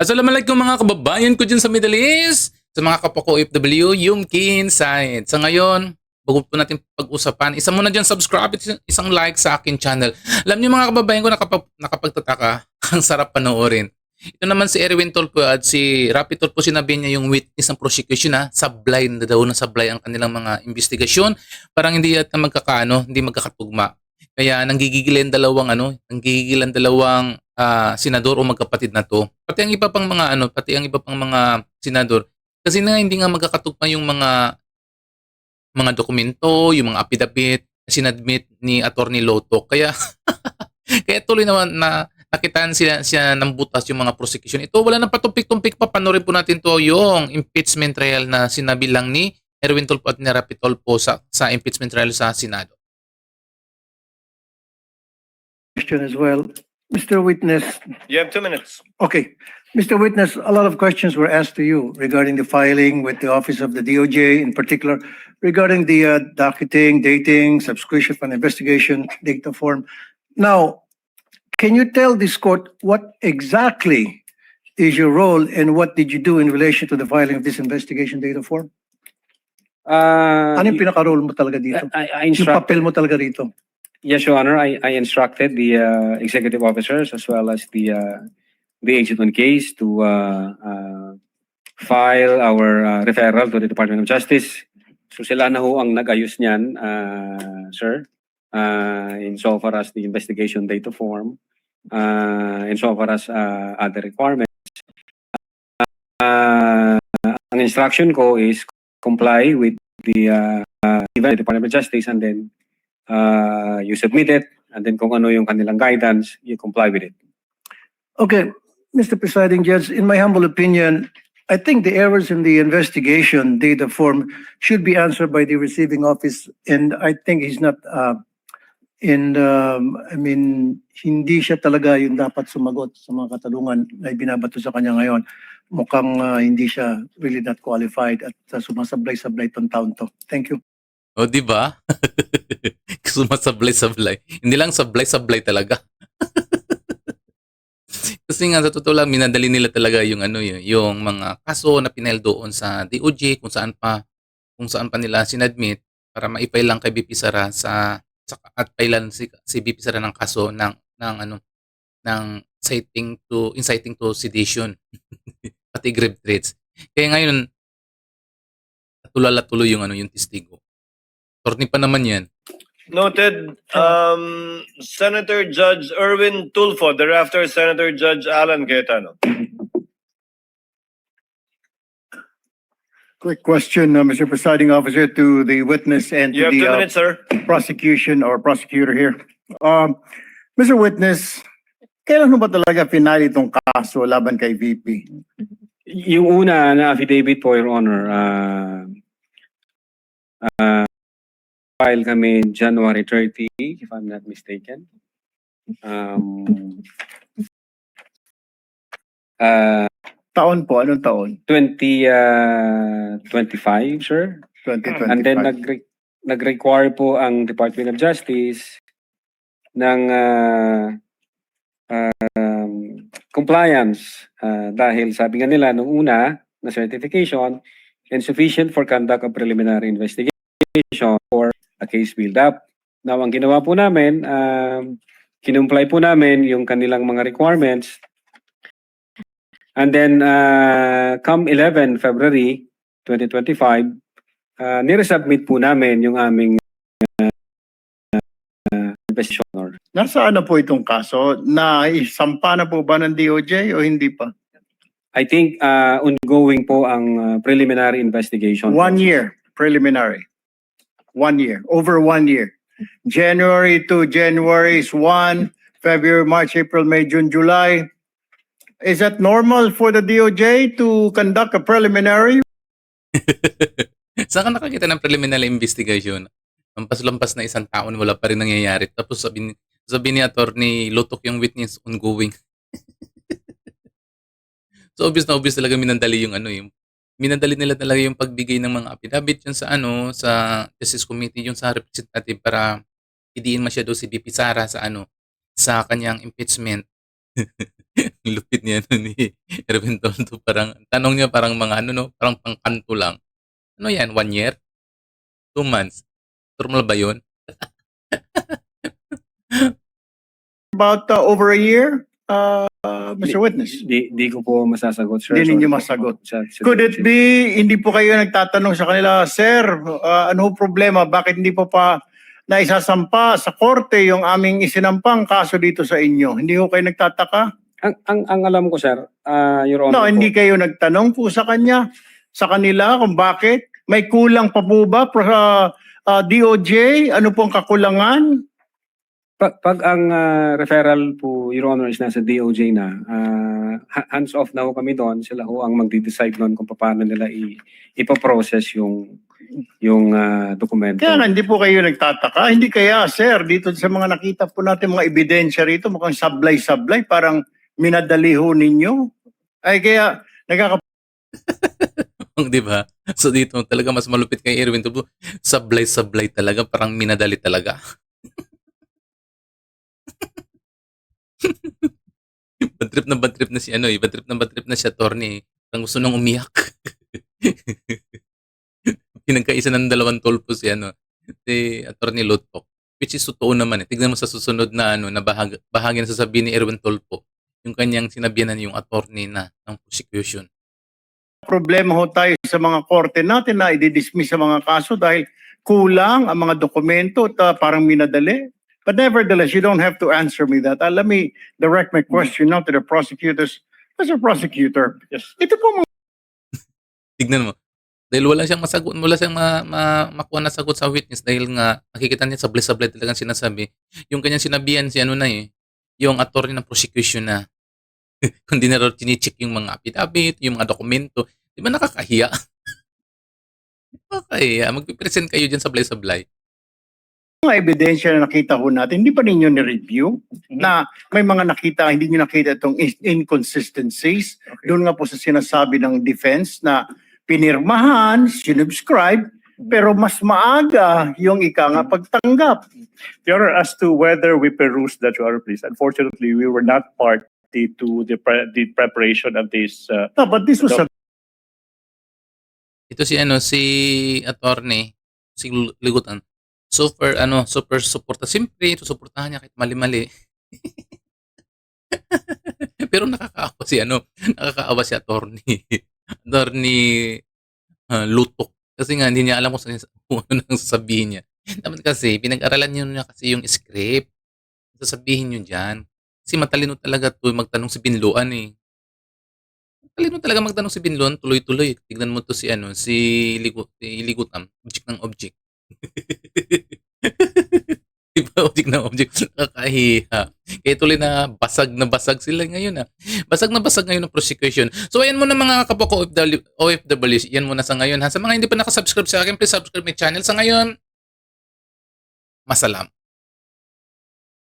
Assalamualaikum mga kababayan ko dyan sa Middle East, sa mga kapwa ko OFW, yung Kinside. Sa ngayon, bago po natin pag-usapan, isa muna dyan subscribe at isang like sa akin channel. Alam niyo mga kababayan ko, nakapagtataka, ang sarap panoorin. Ito naman si Erwin Tolpo at si Rapi Tolpo, sinabi niya yung witness ng prosecution sablay na daw na sablay ang kanilang mga investigasyon. Parang hindi yata hindi magkakatugma. Kaya nanggigigil ang dalawang senador o magkapatid na to. Pati ang iba pang mga senador kasi hindi nga magkakatugma yung mga dokumento, yung mga affidavit na sinadmit ni Attorney Loto. Kaya kaya tuloy naman na nakitaan siya ng butas yung mga prosecution. Ito wala nang patumpik-tumpik pa. Panoorin po natin to yung impeachment trial na sinabi lang ni Erwin Tolpo at ni Rapi Tolpo sa impeachment trial sa Senado. Question as well. Mr. Witness, You have 2 minutes. okay. Mr. Witness, a lot of questions were asked to you regarding the filing with the Office of the DOJ, in particular, regarding the docketing, dating, subscription fund investigation data form. Now, can you tell this court what exactly is your role and what did you do in relation to the filing of this investigation data form? Ano yung pinaka-role mo talaga dito? I Yung papel mo talaga rito? Yes, Your Honor. I instructed the executive officers as well as the agent on case to file our referral to the Department of Justice. So sila na ho ang nag-ayos niyan, sir, insofar as the investigation data form, insofar as other requirements. Ang instruction ko is comply with the Department of Justice, and then you submit it, and then kung ano yung kanilang guidance, you comply with it. Okay, Mr. Presiding Judge, in my humble opinion, I think the errors in the investigation data form should be answered by the receiving office, and I think he's not, hindi siya talaga yung dapat sumagot sa mga katanungan na binabato sa kanya ngayon. Mukhang hindi siya really not qualified at sumasablay-sablay itong taon to. Thank you. O, di ba? Sumasablay-sablay. Hindi lang sablay-sablay talaga. Kasi nga sa totoo lang, minadali nila talaga yung yung mga kaso na pinail doon sa DOJ, kung saan pa nila sinadmit para ma-file lang kay BP Sara at pailan si BP Sara ng kaso ng inciting to sedition pati grave threats. Kaya ngayon tuloy yung testigo. Attorney pa naman yan. Noted. Senator Judge Erwin Tulfo, thereafter Senator Judge Alan Cayetano. Quick question, Mr. Presiding Officer, to the witness and You to have 2 the minutes, sir. prosecution or prosecutor here. Mr. Witness, kailan mo ba talaga final itong kaso laban kay VP? Yung una na affidavit po, Your Honor, file kami January 30, if I'm not mistaken. Taon po, anong taon? 2025, sir. 2025. And then nag-require po ang Department of Justice ng compliance dahil sabi nga nila nung una na certification insufficient for conduct of preliminary investigation or a case build-up. Now, ang ginawa po namin, kinumply po namin yung kanilang mga requirements. And then, come 11 February 2025, niresubmit po namin yung aming investigation. Nasaan na po itong kaso? Isampa na po ba ng DOJ o hindi pa? I think ongoing po ang preliminary investigation. 1 year, preliminary. 1 year, over 1 year. January to January is 1, February, March, April, May, June, July. Is that normal for the DOJ to conduct a preliminary? Saan ka nakakita ng preliminary investigation? Lampas-lampas na isang taon, wala pa rin nangyayari. Tapos sabi ni Attorney Lotok yung witness ongoing. So obvious talaga minandali minandali nila talaga yung pagbigay ng mga affidavit yun sa Justice Committee, yung sa representative para idiin masyado si BP Sara sa kanyang impeachment. Ang lupit niya ni Erwin Tonto. Parang, tanong niya parang mga ano, no? Parang pangkanto lang. Ano yan? 1 year? 2 months? Normal ba yun? About over a year, Mr. Witness. Di ko po masasagot, sir. Hindi Sorry ninyo po. masagot. Sa Could it be, hindi po kayo nagtatanong sa kanila, Sir, ano problema? Bakit hindi po pa naisasampa sa korte yung aming isinampang kaso dito sa inyo? Hindi ko kayo nagtataka? Ang alam ko, sir, Your Honor No, po, hindi kayo nagtanong po sa kanila kung bakit? May kulang pa po ba DOJ? Ano pong kakulangan? Pag ang referral po, Your Honor, is nasa DOJ na, hands off na ho kami doon. Sila ho ang magde-decide noon kung paano nila ipoprocess yung dokumento. Kaya nga, hindi po kayo nagtataka. Hindi kaya, sir, dito sa mga nakita po natin mga ebidensya rito, mukhang sablay-sablay, parang minadali ho ninyo. Ay kaya, Di ba? So dito talaga mas malupit kay Erwin Tonto. Sablay-sablay talaga. Parang minadali talaga. Bad trip na si ano eh. Bad trip na si attorney. Parang gusto nang umiyak. Pinagkaisa ng dalawang tolpo si ano. Si attorney Lotok. Which is totoo naman eh. Tignan mo sa susunod na ano, na bahagi na sasabihin ni Erwin Tolpo. Yung kanyang sinabihan yung attorney na ng prosecution. problema ho tayo sa mga korte natin na i-dismiss sa mga kaso dahil kulang ang mga dokumento at parang minadali. But nevertheless, you don't have to answer me that. Let me direct my question now to the prosecutors. Mr. Prosecutor, ito po mga Tignan mo. Dahil wala siyang masagot, wala siyang makuha na sagot sa witness dahil nga nakikita niya sablay-sablay talagang sinasabi. Yung kanyang sinabihan si ano na eh, yung attorney ng prosecution na kung di na raw chine-check yung mga affidavit, yung mga dokumento. Di ba nakakahiya? Nakakahiya. Magpipresent kayo dyan sablay-sablay. ebidensya na nakita ho natin, hindi pa ninyo ni-review na may mga nakita, hindi nyo nakita itong inconsistencies. Doon nga po sa sinasabi ng defense na pinirmahan, sinubscribe, pero mas maaga yung ika nga pagtanggap. Your Honor, as to whether we perused that, Your Honor, please. Unfortunately, we were not party to the preparation of this. No, but this was a Ito si ano, si attorney, si Ligutan. Super suporta. Siyempre, susuportahan niya kahit mali-mali. Pero nakakaawa si attorney. Attorney Lutok. Kasi nga, hindi niya alam kung ano nang sasabihin niya. Dapat kasi, pinag-aralan niya kasi yung script. Sasabihin niyo dyan. Kasi matalino talaga to magtanong si Binloan eh. Matalino talaga magtanong si Binloan, tuloy-tuloy. Tignan mo to si Ligutan, object ng object. Diba, object ng object. Nakakahiya. Kaya tuloy na basag sila ngayon ah. Basag na basag ngayon ng prosecution. So ayan muna mga kapako OFWs. Yan muna sa ngayon ha. Sa mga hindi pa nakasubscribe sa akin, please subscribe my channel. Sa ngayon, masalam.